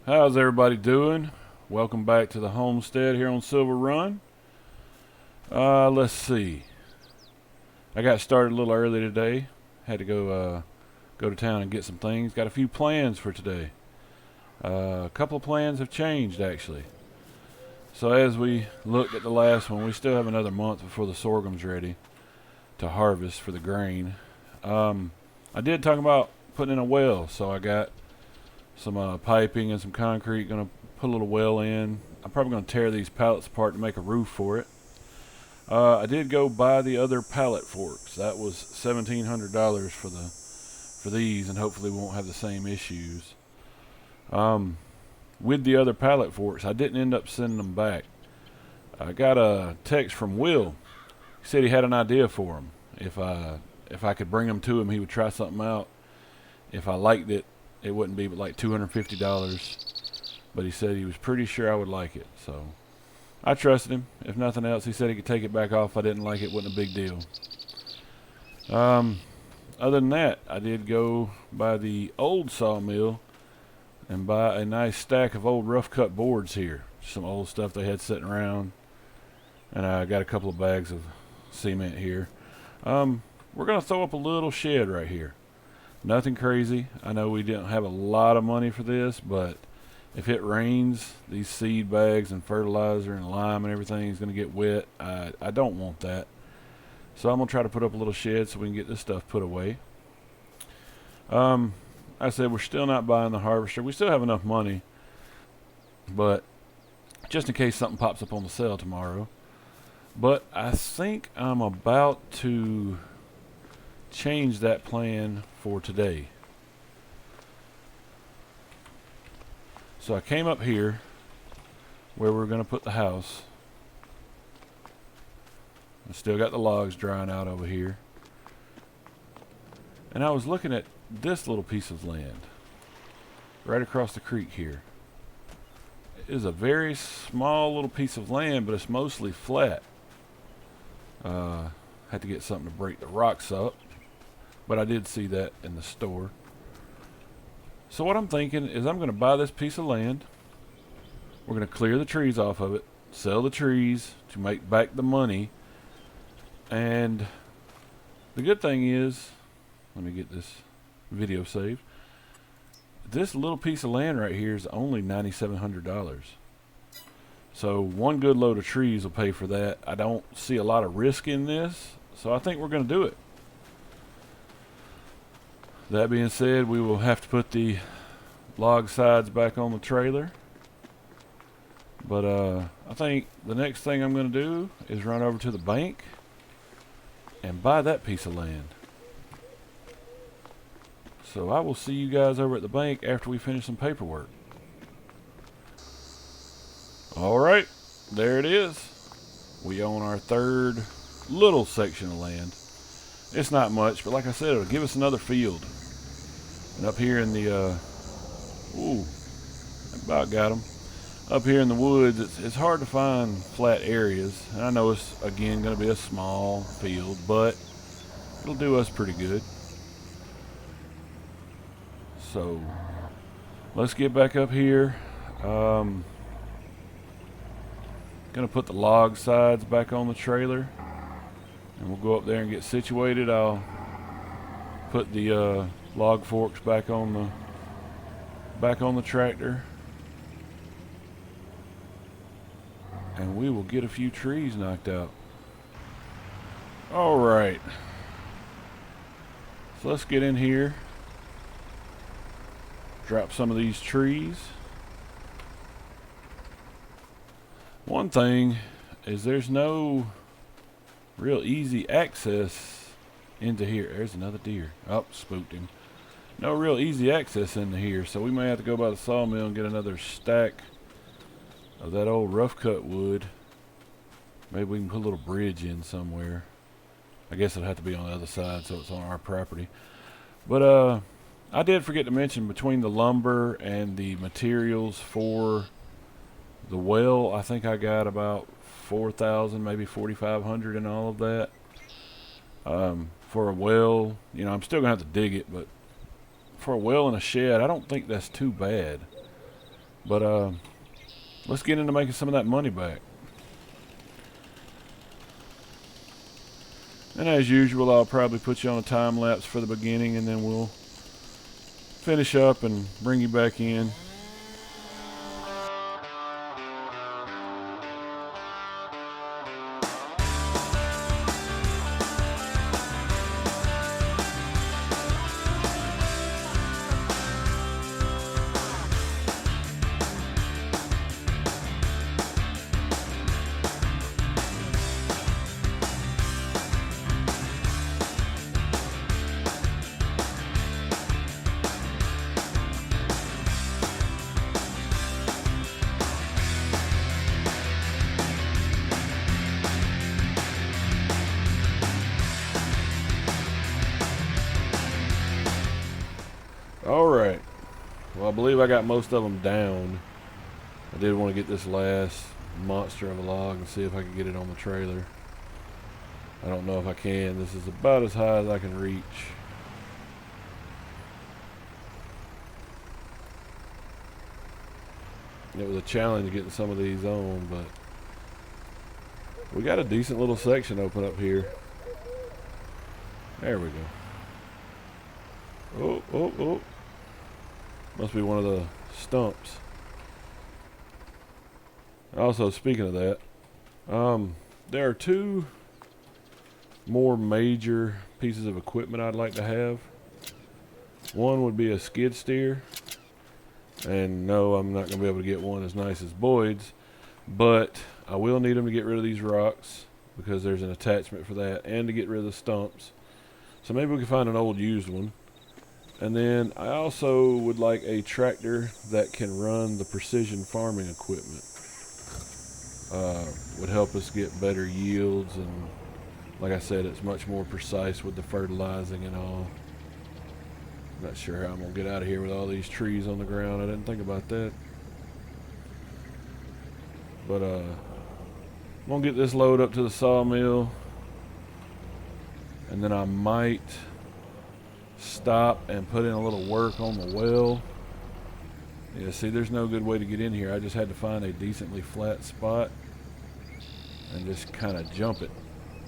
How's everybody doing? Welcome back to the Homestead here on Silverrun. Let's see. I got started a little early today. Had to go to town and get some things. Got a few plans for today. A couple of plans have changed actually. So as we looked at the last one, we still have another month before the sorghum's ready to harvest for the grain. I did talk about putting in a well, so I got some piping and some concrete. Gonna put a little well in. I'm probably gonna tear these pallets apart to make a roof for it. I did go buy the other pallet forks. That was $1,700 for these, and hopefully we won't have the same issues. With the other pallet forks, I didn't end up sending them back. I got a text from Will. He said he had an idea for them. If I could bring them to him, he would try something out. If I liked it, it wouldn't be but like $250. But he said he was pretty sure I would like it. So I trusted him. If nothing else, he said he could take it back off. If I didn't like it, wasn't a big deal. Other than that, I did go by the old sawmill and buy a nice stack of old rough cut boards here. Some old stuff they had sitting around. And I got a couple of bags of cement here. We're going to throw up a little shed right here. Nothing crazy. I know we didn't have a lot of money for this, but if it rains, these seed bags and fertilizer and lime and everything is going to get wet. I don't want that. So I'm going to try to put up a little shed so we can get this stuff put away. I said we're still not buying the harvester. We still have enough money, but just in case something pops up on the sale tomorrow. But I think I'm about to change that plan for today. So I came up here where we're going to put the house. I still got the logs drying out over here. And I was looking at this little piece of land right across the creek here. It is a very small little piece of land, but it's mostly flat. Had to get something to break the rocks up, but I did see that in the store. So what I'm thinking is I'm going to buy this piece of land. We're going to clear the trees off of it, sell the trees to make back the money. And the good thing is, let me get this video saved. This little piece of land right here is only $9,700. So one good load of trees will pay for that. I don't see a lot of risk in this, so I think we're going to do it. That being said, we will have to put the log sides back on the trailer. But I think the next thing I'm going to do is run over to the bank and buy that piece of land. So I will see you guys over at the bank after we finish some paperwork. Alright, there it is. We own our third little section of land. It's not much, but like I said, it'll give us another field. And up here in the, about got them. Up here in the woods, it's hard to find flat areas. And I know it's, again, going to be a small field, but it'll do us pretty good. So, let's get back up here. Going to put the log sides back on the trailer. And we'll go up there and get situated. I'll put the log forks back on the tractor, and we will get a few trees knocked out. All right, so let's get in here, drop some of these trees. One thing is there's no real easy access into here. There's another deer. Oh, spooked him. No real easy access into here, so we may have to go by the sawmill and get another stack of that old rough cut wood. Maybe we can put a little bridge in somewhere. I guess it'll have to be on the other side so it's on our property. But I did forget to mention, between the lumber and the materials for the well, I think I got about 4,000, maybe 4,500 in all of that. For a well, you know, I'm still gonna have to dig it, but for a well and a shed, I don't think that's too bad. But let's get into making some of that money back. And as usual, I'll probably put you on a time lapse for the beginning, and then we'll finish up and bring you back in. Alright, well, I believe I got most of them down. I did want to get this last monster of a log and see if I could get it on the trailer. I don't know if I can. This is about as high as I can reach. It was a challenge getting some of these on, but we got a decent little section open up here. There we go. Oh. Must be one of the stumps. Also, speaking of that, there are two more major pieces of equipment I'd like to have. One would be a skid steer. And no, I'm not going to be able to get one as nice as Boyd's, but I will need them to get rid of these rocks because there's an attachment for that, and to get rid of the stumps. So maybe we can find an old used one. And then I also would like a tractor that can run the precision farming equipment. Would help us get better yields, and like I said, it's much more precise with the fertilizing and all. Not sure how I'm going to get out of here with all these trees on the ground. I didn't think about that. But I'm going to get this load up to the sawmill, and then I might stop and put in a little work on the well. Yeah, see, there's no good way to get in here. I just had to find a decently flat spot and just kind of jump it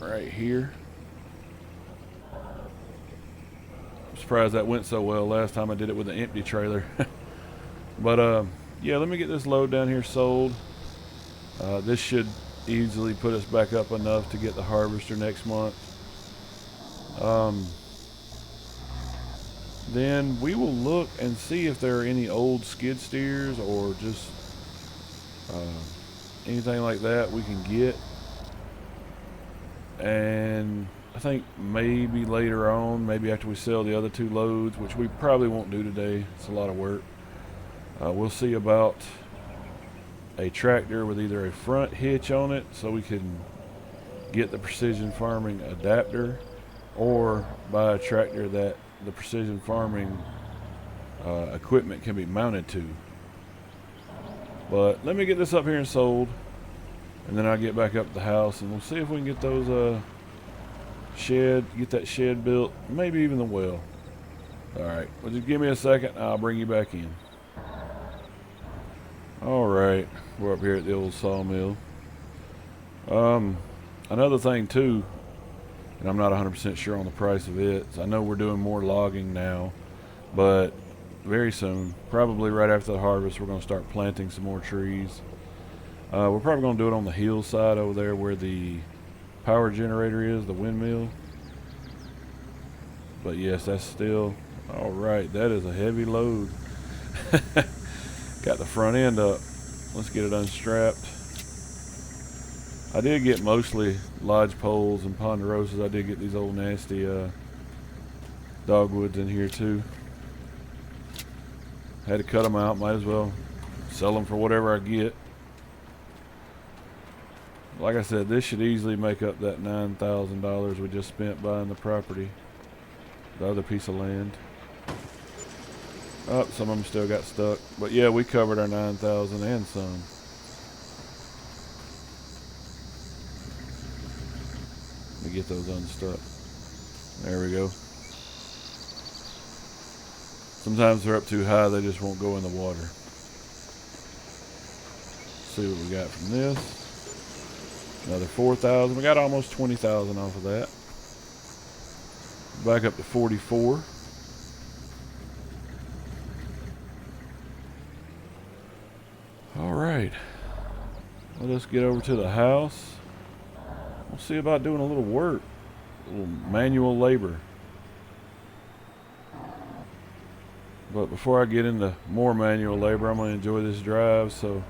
right here. I'm surprised that went so well last time I did it with an empty trailer. But yeah, let me get this load down here sold. This should easily put us back up enough to get the harvester next month. Then we will look and see if there are any old skid steers or just anything like that we can get. And I think maybe later on, maybe after we sell the other two loads, which we probably won't do today, it's a lot of work, we'll see about a tractor with either a front hitch on it so we can get the precision farming adapter, or buy a tractor that the precision farming equipment can be mounted to. But let me get this up here and sold, and then I'll get back up to the house and we'll see if we can get those get that shed built, maybe even the well. Alright, well, just give me a second, I'll bring you back in. Alright, we're up here at the old sawmill. Another thing too, and I'm not 100% sure on the price of it. So I know we're doing more logging now, but very soon, probably right after the harvest, we're going to start planting some more trees. We're probably going to do it on the hillside over there where the power generator is, the windmill. But yes, that's still alright. That is a heavy load. Got the front end up. Let's get it unstrapped. I did get mostly lodge poles and ponderosas. I did get these old nasty dogwoods in here too. Had to cut them out. Might as well sell them for whatever I get. Like I said, this should easily make up that $9,000 we just spent buying the property, the other piece of land. Oh, some of them still got stuck. But yeah, we covered our $9,000 and some. Let me get those unstuck. There we go. Sometimes they're up too high, they just won't go in the water. see what we got from this. Another 4,000. We got almost 20,000 off of that. Back up to 44. All right. Well, let's get over to the house. We'll see about doing a little work, a little manual labor. But before I get into more manual labor, I'm going to enjoy this drive. So,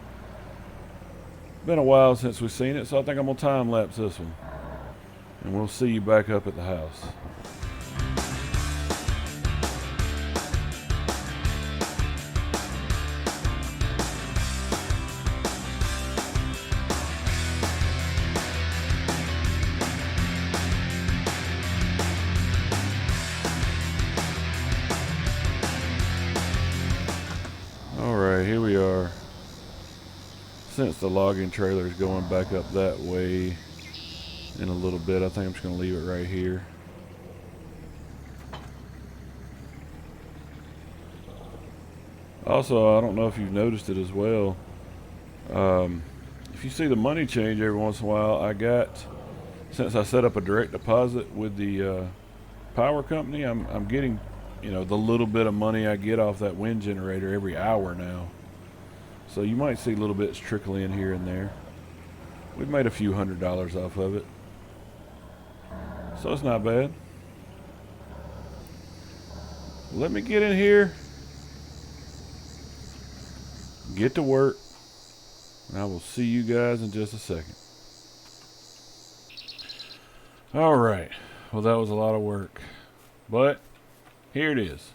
been a while since we've seen it, so I think I'm going to time lapse this one. And we'll see you back up at the house. Alright, here we are. Since the logging trailer is going back up that way in a little bit, I think I'm just going to leave it right here. Also, I don't know if you've noticed it as well. If you see the money change every once in a while, I got, since I set up a direct deposit with the power company, I'm getting, you know, the little bit of money I get off that wind generator every hour now. So you might see little bits trickle in here and there. We've made a few $100s off of it, so it's not bad. Let me get in here, get to work, and I will see you guys in just a second. All right, well, that was a lot of work, but here it is.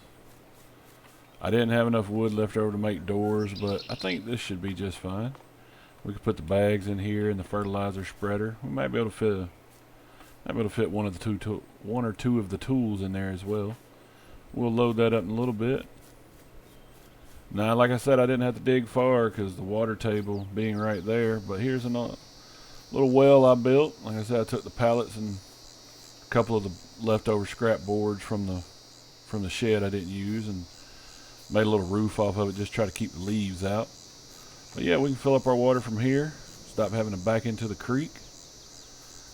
I didn't have enough wood left over to make doors, but I think this should be just fine. We could put the bags in here and the fertilizer spreader. We might be able to fit one or two of the tools in there as well. We'll load that up in a little bit. Now, like I said, I didn't have to dig far because the water table being right there. But here's a little well I built. Like I said, I took the pallets and a couple of the leftover scrap boards from the shed I didn't use and made a little roof off of it, just try to keep the leaves out. But yeah, we can fill up our water from here, stop having to back into the creek.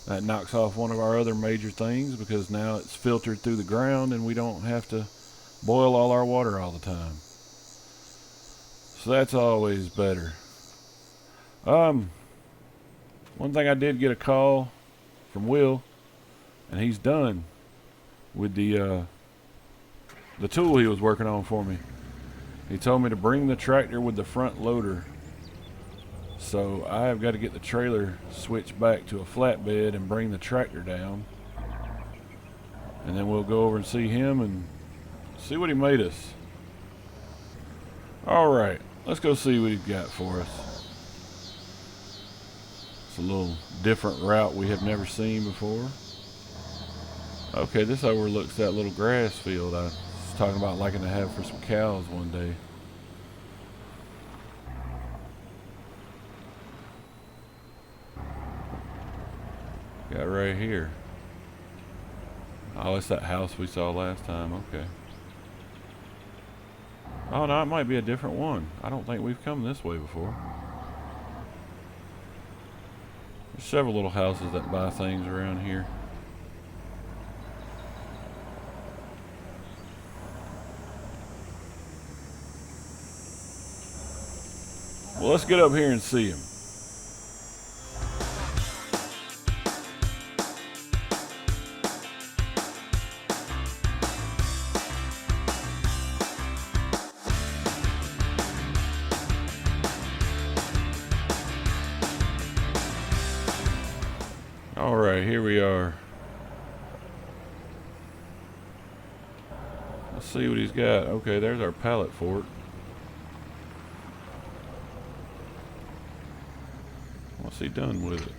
That knocks off one of our other major things because now it's filtered through the ground and we don't have to boil all our water all the time. So that's always better. One thing, I did get a call from Will, and he's done with the tool he was working on for me. He told me to bring the tractor with the front loader. So I have got to get the trailer switched back to a flatbed and bring the tractor down. And then we'll go over and see him and see what he made us. Alright, let's go see what he's got for us. It's a little different route we have never seen before. Okay, this overlooks that little grass field I was talking about liking to have for some cows one day. Got right here. Oh, it's that house we saw last time. Okay. Oh, no, it might be a different one. I don't think we've come this way before. There's several little houses that buy things around here. Well, let's get up here and see him. All right, here we are. Let's see what he's got. Okay, there's our pallet fork. What's he done with it?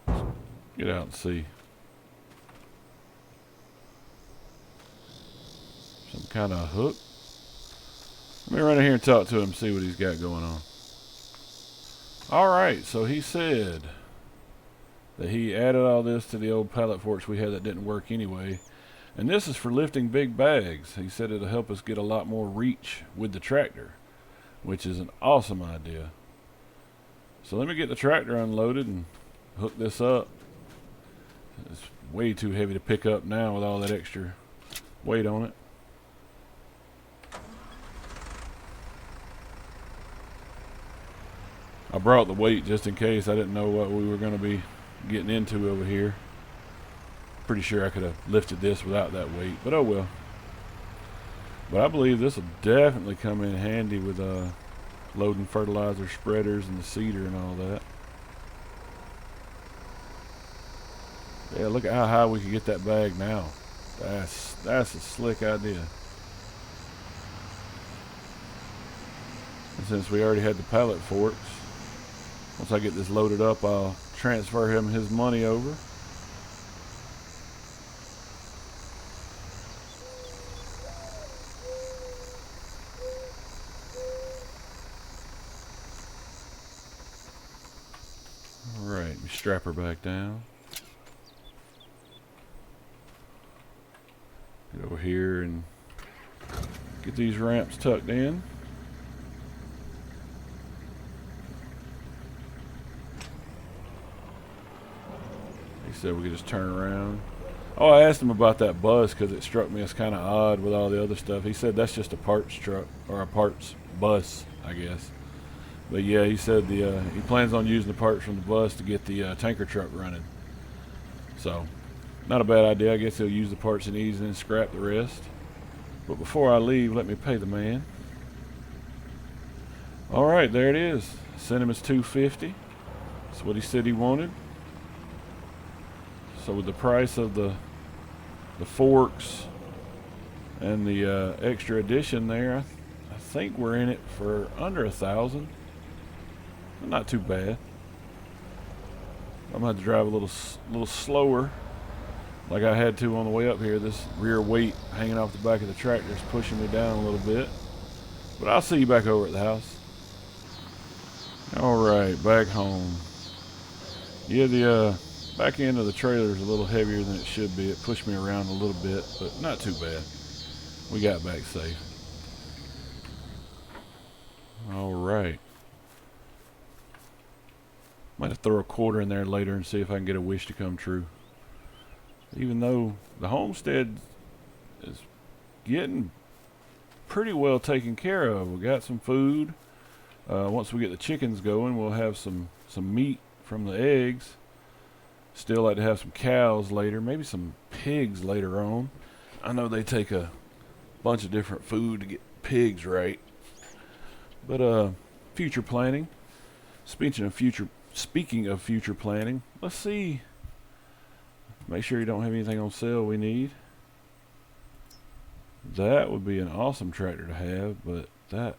Let's get out and see. Some kind of hook. Let me run in here and talk to him and see what he's got going on. Alright, so he said that he added all this to the old pallet forks we had that didn't work anyway. And this is for lifting big bags. He said it'll help us get a lot more reach with the tractor, which is an awesome idea. So let me get the tractor unloaded and hook this up. It's way too heavy to pick up now with all that extra weight on it. I brought the weight just in case. I didn't know what we were going to be getting into over here. Pretty sure I could have lifted this without that weight, but oh well. But I believe this will definitely come in handy with loading fertilizer spreaders and the seeder and all that. Yeah, look at how high we can get that bag now. That's a slick idea. And since we already had the pallet forks, once I get this loaded up, I'll transfer him his money over. Alright, strap her back down. Get over here and get these ramps tucked in. He said we could just turn around. Oh, I asked him about that bus because it struck me as kind of odd with all the other stuff. He said that's just a parts truck, or a parts bus, I guess. But yeah, he said he plans on using the parts from the bus to get the tanker truck running. So, not a bad idea. I guess he'll use the parts he needs and then scrap the rest. But before I leave, let me pay the man. Alright, there it is. Sent him his $250. That's what he said he wanted. So with the price of the forks and the extra addition there, I think we're in it for under $1,000. Not too bad. I'm gonna have to drive a little slower, like I had to on the way up here. This rear weight hanging off the back of the tractor is pushing me down a little bit. But I'll see you back over at the house. Alright, back home. Yeah, the back end of the trailer is a little heavier than it should be. It pushed me around a little bit, but not too bad. We got back safe. Alright. Might have to throw a quarter in there later and see if I can get a wish to come true. Even though the homestead is getting pretty well taken care of. We got some food. Once we get the chickens going, we'll have some meat from the eggs. Still like to have some cows later, maybe some pigs later on. I know they take a bunch of different food to get pigs right. But future planning. Speaking of future planning, let's see. Make sure you don't have anything on sale we need. That would be an awesome tractor to have, but that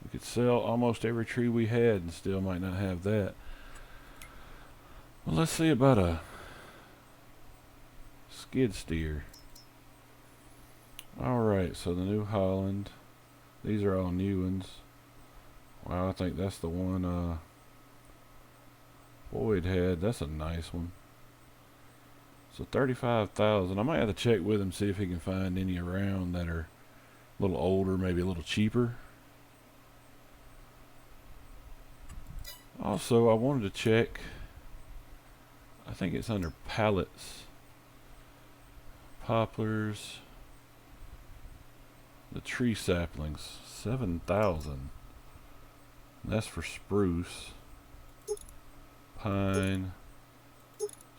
we could sell almost every tree we had and still might not have that. Well, let's see about a skid steer. Alright, so the New Holland. These are all new ones. Wow, I think that's the one Boyd had. That's a nice one. So 35,000. I might have to check with him, see if he can find any around that are a little older, maybe a little cheaper. Also, I wanted to check. I think it's under pallets. Poplars. The tree saplings. 7,000. That's for spruce. Pine.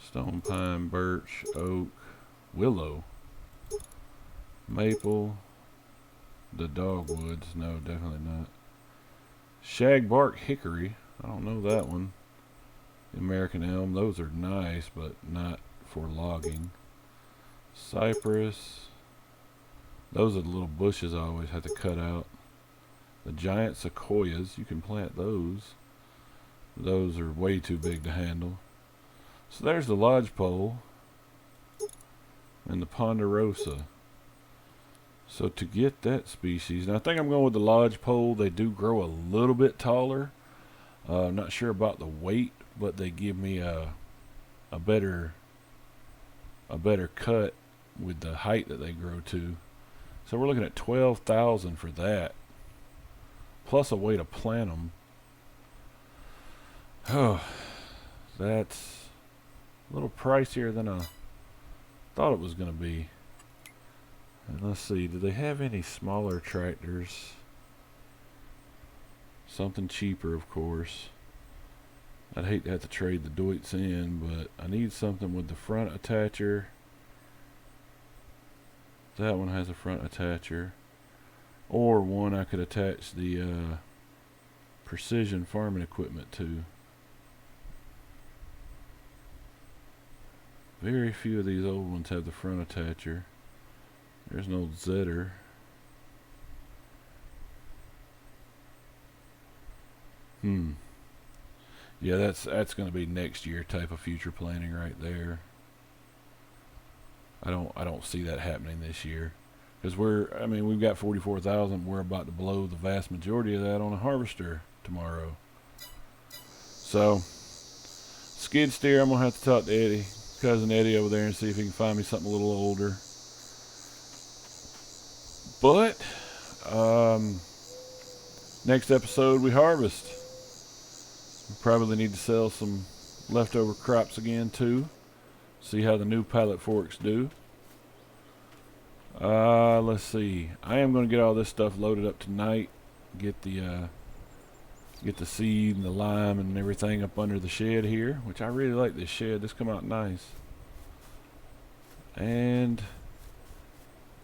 Stone pine, birch, oak, willow, maple, the dogwoods. No, definitely not. Shagbark hickory. I don't know that one. American elm. Those are nice, but not for logging. Cypress. Those are the little bushes I always have to cut out. The giant sequoias. You can plant those. Those are way too big to handle. So there's the lodgepole and the ponderosa. So to get that species, now I think I'm going with the lodgepole. They do grow a little bit taller. I'm not sure about the weight, but they give me a better cut with the height that they grow to. So we're looking at 12,000 for that. plus a way to plant them. Oh, that's a little pricier than I thought it was going to be. And let's see, do they have any smaller tractors? Something cheaper, of course. I'd hate to have to trade the Deutz in, but I need something with the front attacher. That one has a front attacher. Or one I could attach the precision farming equipment to. Very few of these old ones have the front attacher. There's an old Zetter. Yeah, that's going to be next year type of future planning right there. I don't see that happening this year, because we've got 44,000. We're about to blow the vast majority of that on a harvester tomorrow. So skid steer, I'm gonna have to talk to Eddie, cousin Eddie over there, and see if he can find me something a little older. But next episode we harvest. We probably need to sell some leftover crops again too. See how the new pallet forks do. Let's see. I am going to get all this stuff loaded up tonight. Get the seed and the lime and everything up under the shed here, which I really like this shed. This come out nice. And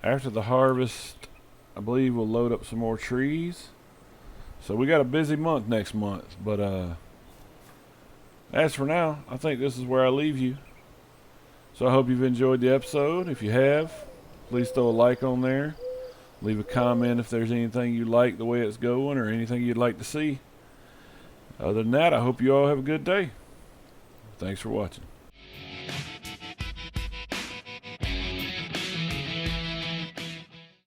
after the harvest, I believe we'll load up some more trees. So we got a busy month next month, but as for now, I think this is where I leave you. So I hope you've enjoyed the episode. If you have, please throw a like on there. Leave a comment if there's anything you like the way it's going or anything you'd like to see. Other than that, I hope you all have a good day. Thanks for watching.